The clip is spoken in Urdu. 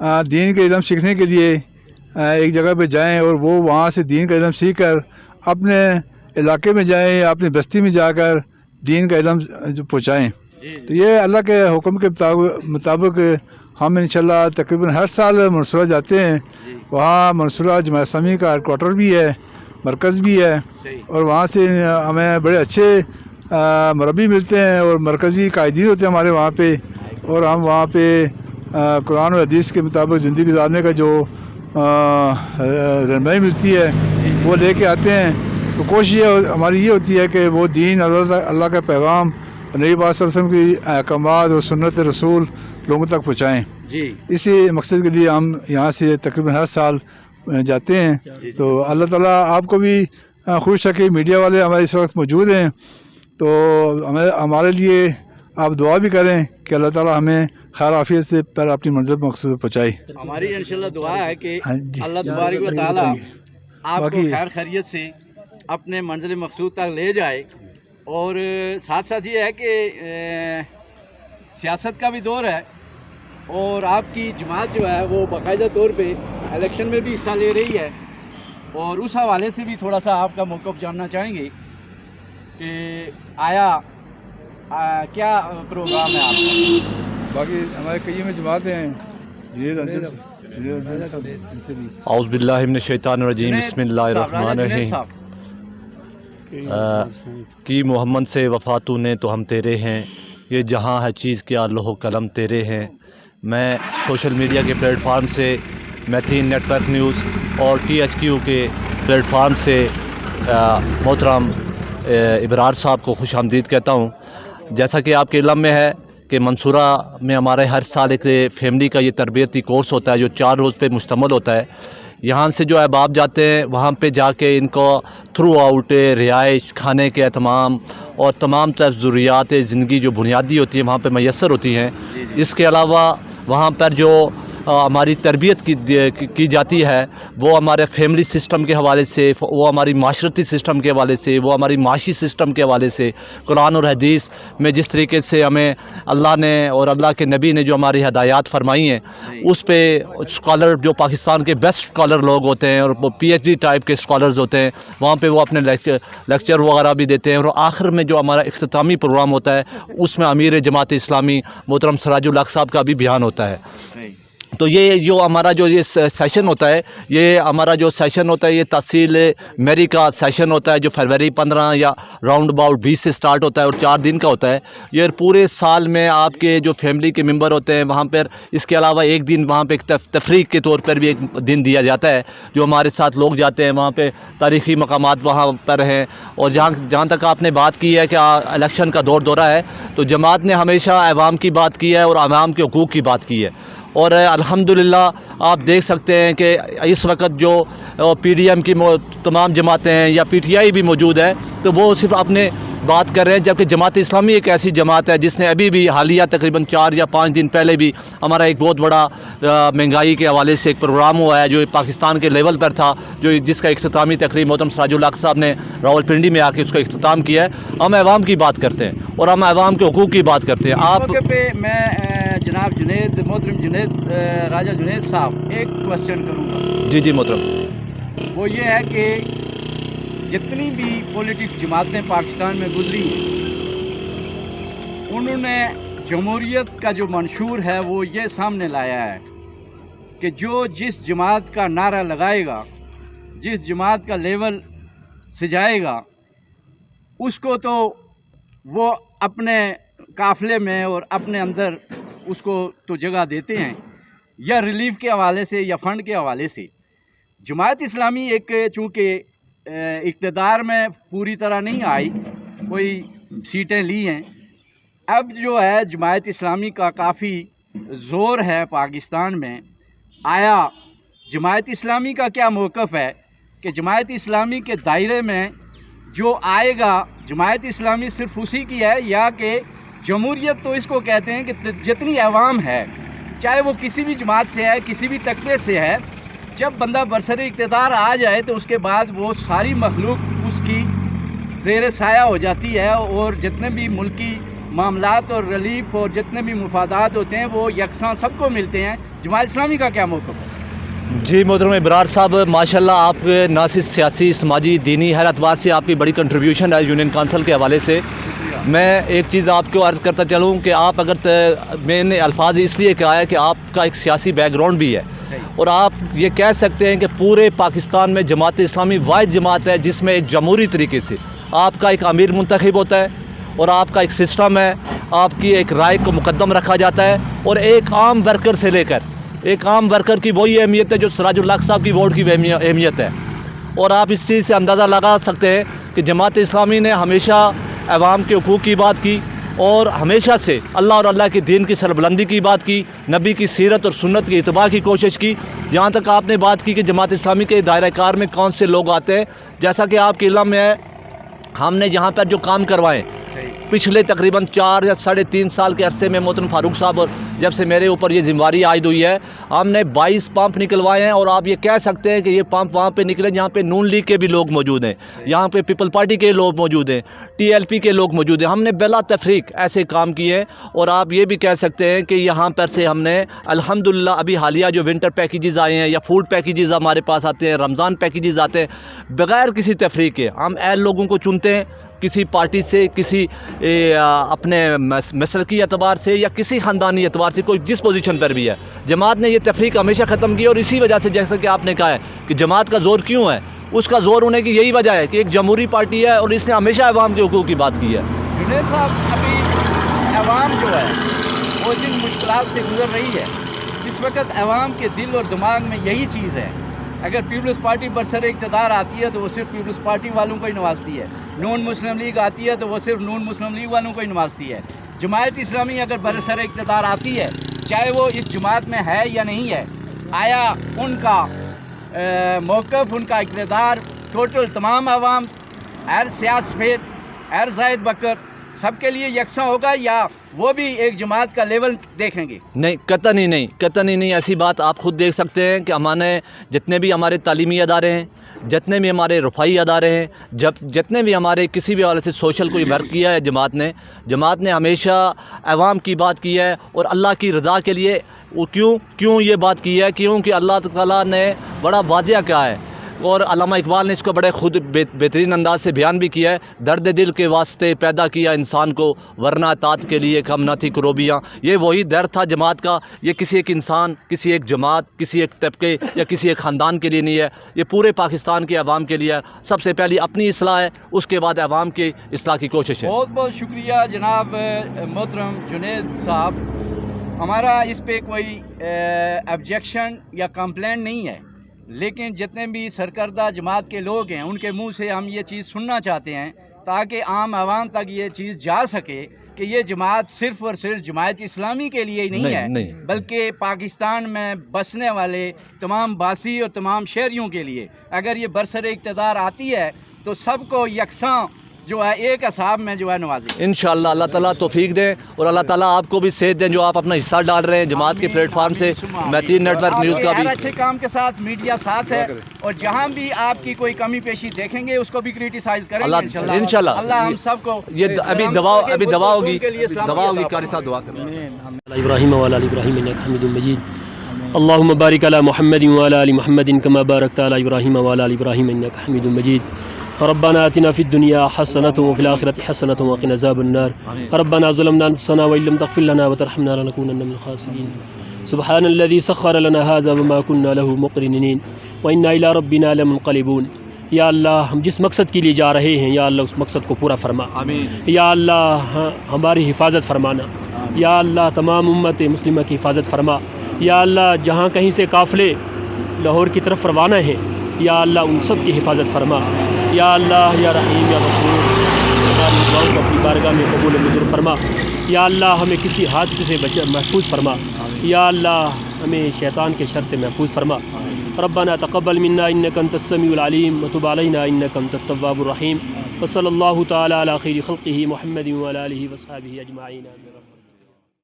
دین کا علم سیکھنے کے لیے ایک جگہ پہ جائیں اور وہ وہاں سے دین کا علم سیکھ کر اپنے علاقے میں جائیں یا اپنی بستی میں جا کر دین کا علم پہنچائیں. تو یہ اللہ کے حکم کے مطابق ہم انشاءاللہ تقریباً ہر سال منصورہ جاتے ہیں. وہاں منصورہ جماعت اسلامی کا ہیڈ کوارٹر بھی ہے, مرکز بھی ہے, اور وہاں سے ہمیں بڑے اچھے مربی ملتے ہیں اور مرکزی قائدین ہوتے ہیں ہمارے وہاں پہ, اور ہم وہاں پہ قرآن و حدیث کے مطابق زندگی گزارنے کا جو رہنمائی ملتی ہے وہ لے کے آتے ہیں. تو کوشش ہماری یہ ہوتی ہے کہ وہ دین اللہ کا پیغام نبی پاک صلی اللہ علیہ وسلم کی احکامات اور سنت رسول لوگوں تک پہنچائیں. اسی مقصد کے لیے ہم یہاں سے تقریباً ہر سال جاتے ہیں. تو اللہ تعالیٰ آپ کو بھی خوش رکھے. میڈیا والے ہمارے اس وقت موجود ہیں, تو ہمارے لیے آپ دعا بھی کریں کہ اللہ تعالیٰ ہمیں خیر عافیت سے پر اپنی منزل مقصود پہنچائے. ہماری انشاءاللہ دعا ہے کہ اللہ تبارک و تعالیٰ آپ کو خیر خیریت سے اپنے منزل مقصود تک لے جائے. اور ساتھ ساتھ یہ ہے کہ سیاست کا بھی دور ہے اور آپ کی جماعت جو ہے وہ باقاعدہ طور پہ الیکشن میں بھی حصہ لے رہی ہے, اور اس حوالے سے بھی تھوڑا سا آپ کا موقف جاننا چاہیں گے کہ آیا کیا پروگرام ہے آپ کا. باقی ہمارے کئی میں جماعتیں ہیں. اعوذ باللہ من الشیطان الرجیم, بسم اللہ الرحمن الرحیم. کی محمد سے وفا تو نے تو ہم تیرے ہیں, یہ جہاں ہے چیز کیا لوح و قلم تیرے ہیں. میں سوشل میڈیا کے پلیٹ فارم سے, میتھین نیٹ ورک نیوز اور THQ کے پلیٹ فارم سے محترم ابرار صاحب کو خوش آمدید کہتا ہوں. جیسا کہ آپ کے علم میں ہے کہ منصورہ میں ہمارے ہر سال ایک فیملی کا یہ تربیتی کورس ہوتا ہے جو 4 روز پہ مشتمل ہوتا ہے. یہاں سے جو احباب جاتے ہیں وہاں پہ جا کے ان کو تھرو آؤٹ رہائش, کھانے کے اہتمام اور تمام تر ضروریات زندگی جو بنیادی ہوتی ہیں وہاں پہ میسر ہوتی ہیں. اس کے علاوہ وہاں پر جو ہماری تربیت کی جاتی ہے وہ ہمارے فیملی سسٹم کے حوالے سے, وہ ہماری معاشرتی سسٹم کے حوالے سے, وہ ہماری معاشی سسٹم کے حوالے سے, قرآن اور حدیث میں جس طریقے سے ہمیں اللہ نے اور اللہ کے نبی نے جو ہماری ہدایات فرمائی ہیں اس پہ اسکالر جو پاکستان کے بیسٹ اسکالر لوگ ہوتے ہیں اور وہ PhD ٹائپ کے اسکالرز ہوتے ہیں وہاں پہ وہ اپنے لیکچر وغیرہ بھی دیتے ہیں. اور آخر میں جو ہمارا اختتامی پروگرام ہوتا ہے اس میں امیر جماعت اسلامی محترم سراج الحق صاحب کا بھی بیان ہوتا ہے. تو یہ جو ہمارا جو یہ سیشن ہوتا ہے, یہ ہمارا جو سیشن ہوتا ہے یہ تحصیل میری کا سیشن ہوتا ہے جو فروری 15 یا راؤنڈ اباؤٹ 20 سے سٹارٹ ہوتا ہے اور 4 دن کا ہوتا ہے. یہ پورے سال میں آپ کے جو فیملی کے ممبر ہوتے ہیں وہاں پر اس کے علاوہ ایک دن وہاں پہ ایک تفریح کے طور پر بھی ایک دن دیا جاتا ہے جو ہمارے ساتھ لوگ جاتے ہیں. وہاں پہ تاریخی مقامات وہاں پر ہیں. اور جہاں تک آپ نے بات کی ہے کہ الیکشن کا دورہ ہے, تو جماعت نے ہمیشہ عوام کی بات کی ہے اور عوام کے حقوق کی بات کی ہے. اور الحمدللہ آپ دیکھ سکتے ہیں کہ اس وقت جو PDM کی تمام جماعتیں ہیں یا PTI بھی موجود ہے تو وہ صرف اپنے بات کر رہے ہیں, جبکہ جماعت اسلامی ایک ایسی جماعت ہے جس نے ابھی بھی حالیہ تقریباً 4 یا 5 دن پہلے بھی ہمارا ایک بہت بڑا مہنگائی کے حوالے سے ایک پروگرام ہوا ہے جو پاکستان کے لیول پر تھا, جس کا اختتامی تقریب محترم سراج الحق صاحب نے راولپنڈی میں آ کے اس کا اختتام کیا ہے. ہم عوام کی بات کرتے ہیں اور ہم عوام کے حقوق کی بات کرتے ہیں. آپ پہ میں جناب محترم جنید راجہ جنید صاحب ایک کوشچن کروں گا. جی محترم. وہ یہ ہے کہ جتنی بھی پولیٹکس جماعتیں پاکستان میں گزری ہیں انہوں نے جمہوریت کا جو منشور ہے وہ یہ سامنے لایا ہے کہ جو جس جماعت کا نعرہ لگائے گا, جس جماعت کا لیول سجائے گا, اس کو تو وہ اپنے قافلے میں اور اپنے اندر اس کو تو جگہ دیتے ہیں, یا ریلیف کے حوالے سے یا فنڈ کے حوالے سے. جماعت اسلامی ایک چونکہ اقتدار میں پوری طرح نہیں آئی, کوئی سیٹیں لی ہیں, اب جو ہے جماعت اسلامی کا کافی زور ہے پاکستان میں. آیا جماعت اسلامی کا کیا موقف ہے کہ جماعت اسلامی کے دائرے میں جو آئے گا جماعت اسلامی صرف اسی کی ہے, یا کہ جمہوریت تو اس کو کہتے ہیں کہ جتنی عوام ہے چاہے وہ کسی بھی جماعت سے ہے, کسی بھی طبقے سے ہے, جب بندہ برسر اقتدار آ جائے تو اس کے بعد وہ ساری مخلوق اس کی زیر سایہ ہو جاتی ہے, اور جتنے بھی ملکی معاملات اور ریلیف اور جتنے بھی مفادات ہوتے ہیں وہ یکساں سب کو ملتے ہیں. جماعت اسلامی کا کیا موقف ہے؟ جی محترم ابرار صاحب، ماشاءاللہ آپ نہ صرف سیاسی، سماجی، دینی ہر اعتبار سے آپ کی بڑی کنٹریبیوشن ہے یونین کونسل کے حوالے سے. میں ایک چیز آپ کو عرض کرتا چلوں کہ آپ میں نے الفاظ اس لیے کہا ہے کہ آپ کا ایک سیاسی بیک گراؤنڈ بھی ہے، اور آپ یہ کہہ سکتے ہیں کہ پورے پاکستان میں جماعت اسلامی واحد جماعت ہے جس میں ایک جمہوری طریقے سے آپ کا ایک امیر منتخب ہوتا ہے، اور آپ کا ایک سسٹم ہے، آپ کی ایک رائے کو مقدم رکھا جاتا ہے، اور ایک عام ورکر سے لے کر ایک عام ورکر کی وہی اہمیت ہے جو سراج الحق صاحب کی ووٹ کی اہمیت ہے. اور آپ اس چیز سے اندازہ لگا سکتے ہیں کہ جماعت اسلامی نے ہمیشہ عوام کے حقوق کی بات کی، اور ہمیشہ سے اللہ اور اللہ کے دین کی سربلندی کی بات کی، نبی کی سیرت اور سنت کی اتباع کی کوشش کی. جہاں تک آپ نے بات کی کہ جماعت اسلامی کے دائرہ کار میں کون سے لوگ آتے ہیں، جیسا کہ آپ کے علم میں ہے، ہم نے جہاں پر جو کام کروائے پچھلے تقریباً 4 یا 3.5 سال کے عرصے میں محترم فاروق صاحب اور جب سے میرے اوپر یہ ذمہ داری عائد ہوئی ہے، ہم نے 22 پمپ نکلوائے ہیں. اور آپ یہ کہہ سکتے ہیں کہ یہ پمپ وہاں پہ نکلے جہاں پہ نون لیگ کے بھی لوگ موجود ہیں، یہاں پہ پیپل پارٹی کے لوگ موجود ہیں، TLP کے لوگ موجود ہیں. ہم نے بلا تفریق ایسے کام کیے ہیں. اور آپ یہ بھی کہہ سکتے ہیں کہ یہاں پر سے ہم نے الحمدللہ ابھی حالیہ جو ونٹر پیکیجز آئے ہیں یا فوڈ پیکیجز ہمارے پاس آتے ہیں، رمضان پیکیجز آتے ہیں، بغیر کسی تفریق کے ہم اہل لوگوں کو چنتے ہیں، کسی پارٹی سے، کسی اپنے مسلکی اعتبار سے یا کسی خاندانی اعتبار سے، کوئی جس پوزیشن پر بھی ہے. جماعت نے یہ تفریق ہمیشہ ختم کی، اور اسی وجہ سے جیسا کہ آپ نے کہا ہے کہ جماعت کا زور کیوں ہے، اس کا زور ہونے کی یہی وجہ ہے کہ ایک جمہوری پارٹی ہے اور اس نے ہمیشہ عوام کے حقوق کی بات کی ہے. جنید صاحب، ابھی عوام جو ہے وہ جن مشکلات سے گزر رہی ہے، اس وقت عوام کے دل اور دماغ میں یہی چیز ہے. اگر پیپلز پارٹی برسر اقتدار آتی ہے تو وہ صرف پیپلز پارٹی والوں کو ہی نوازتی ہے، نون مسلم لیگ آتی ہے تو وہ صرف نون مسلم لیگ والوں کو ہی نوازتی ہے. جماعت اسلامی اگر برسر اقتدار آتی ہے، چاہے وہ اس جماعت میں ہے یا نہیں ہے، آیا ان کا موقف، ان کا اقتدار ٹوٹل تمام عوام، ہر سیاہ سفید، ہر زائد بکر، سب کے لیے یکساں ہوگا، یا وہ بھی ایک جماعت کا لیول دیکھیں گے؟ نہیں، قطعی نہیں. ایسی بات آپ خود دیکھ سکتے ہیں کہ ہمارے جتنے بھی ہمارے تعلیمی ادارے ہیں، جتنے بھی ہمارے رفائی ادارے ہیں، جتنے بھی ہمارے کسی بھی حوالے سے سوشل کوئی ورک کیا ہے جماعت نے ہمیشہ عوام کی بات کی ہے، اور اللہ کی رضا کے لیے. وہ کیوں یہ بات کی ہے؟ کیونکہ اللہ تعالیٰ نے بڑا واضح کہا ہے، اور علامہ اقبال نے اس کو بڑے خود بہترین انداز سے بیان بھی کیا ہے، درد دل کے واسطے پیدا کیا انسان کو، ورنہ اطاعت کے لیے کم نہ تھی کروبیاں. یہ وہی درد تھا جماعت کا. یہ کسی ایک انسان، کسی ایک جماعت، کسی ایک طبقے یا کسی ایک خاندان کے لیے نہیں ہے، یہ پورے پاکستان کے عوام کے لیے ہے. سب سے پہلی اپنی اصلاح ہے، اس کے بعد عوام کی اصلاح کی کوشش ہے. بہت بہت شکریہ جناب محترم جنید صاحب. ہمارا اس پہ کوئی آبجیکشن یا کمپلین نہیں ہے، لیکن جتنے بھی سرکردہ جماعت کے لوگ ہیں ان کے منہ سے ہم یہ چیز سننا چاہتے ہیں تاکہ عام عوام تک یہ چیز جا سکے کہ یہ جماعت صرف اور صرف جماعت اسلامی کے لیے ہی نہیں ہے، بلکہ پاکستان میں بسنے والے تمام باسی اور تمام شہریوں کے لیے. اگر یہ برسر اقتدار آتی ہے تو سب کو یکساں جو ہے ایک حساب میں جو ہے نوازے. انشاءاللہ اللہ تعالیٰ توفیق دیں، اور اللہ تعالیٰ آپ کو بھی صحت دیں جو آپ اپنا حصہ ڈال رہے ہیں جماعت کے پلیٹ فارم سے. میتین نیٹ ورک نیوز کا بھی اچھے کام کے ساتھ میڈیا ساتھ ہے، اور جہاں بھی آپ کی کوئی کمی پیشی دیکھیں گے اس کو بھی کریٹیسائز کریں گے انشاءاللہ. اللہ ہم سب کو یہ ابھی دعا ہوگی قاری صاحب دعا کریں. ابراہیم وعلی آل ابراہیم انک حمید مجید. اللهم بارک علی محمد وعلی آل محمد کما بارکت علی ابراہیم وعلی آل ابراہیم انک حمید مجید. ربنا آتنا في الدنيا حسنة وفي الآخرة حسنة وقنا عذاب النار. ربنا ظلمنا أنفسنا وإن لم تغفر لنا وترحمنا لنكونن من الخاسرين. سبحان الذي سخر لنا هذا وما كنا له مقرنين وإنا إلى ربنا لمنقلبون. یا اللہ ہم جس مقصد کے لیے جا رہے ہیں یا اللہ اس مقصد کو پورا فرما. یا اللہ ہماری حفاظت فرمانا. یا اللہ تمام امت مسلمہ کی حفاظت فرما. یا اللہ جہاں کہیں سے قافلے لاہور کی طرف روانہ ہیں یا اللہ ان سب کی حفاظت فرما. یا اللہ یا رحیم یا غفور، ہماری دعاؤں کو اپنی بارگاہ میں قبول و منظور فرما. یا اللہ ہمیں کسی حادثے سے محفوظ فرما. یا اللہ ہمیں شیطان کے شر سے محفوظ فرما. ربنا تقبل منا انك انت السميع العليم وتب علينا انك انت التواب الرحيم. وصلى الله تعالى على خير خلقه محمد وعلى اله وصحبه اجمعين.